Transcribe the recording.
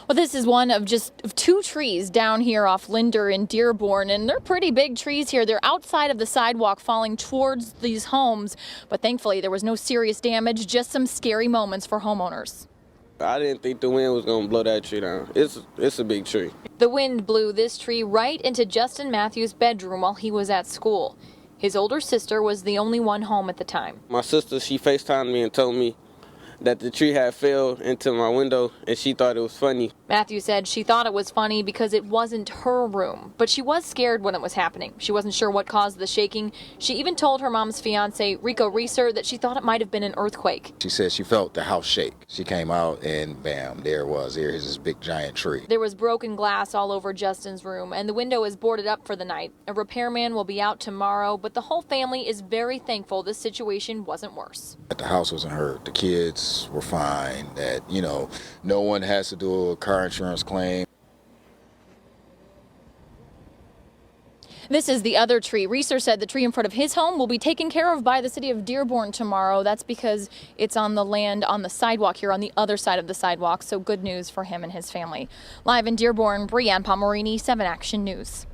Well, this is one of just two trees down here off Linder in Dearborn, and they're pretty big trees here. They're outside of the sidewalk falling towards these homes, but thankfully there was no serious damage, just some scary moments for homeowners. I didn't think the wind was going to blow that tree down. It's a big tree. The wind blew this tree right into Justin Matthews' bedroom while he was at school. His older sister was the only one home at the time. My sister, she FaceTimed me and told me that the tree had fell into my window, and she thought it was funny. Matthew said she thought it was funny because it wasn't her room, but she was scared when it was happening. She wasn't sure what caused the shaking. She even told her mom's fiance, Rico Reeser, that she thought it might have been an earthquake. She said she felt the house shake. She came out and bam, there it was. There's this big giant tree. There was broken glass all over Justin's room, and the window is boarded up for the night. A repairman will be out tomorrow, but the whole family is very thankful this situation wasn't worse. The house wasn't hurt. The kids were fine. That, no one has to do a car insurance claim. This is the other tree. Reeser said the tree in front of his home will be taken care of by the city of Dearborn tomorrow. That's because it's on the land on the sidewalk here on the other side of the sidewalk. So good news for him and his family. Live in Dearborn, Brianne Palmerini, 7 Action News.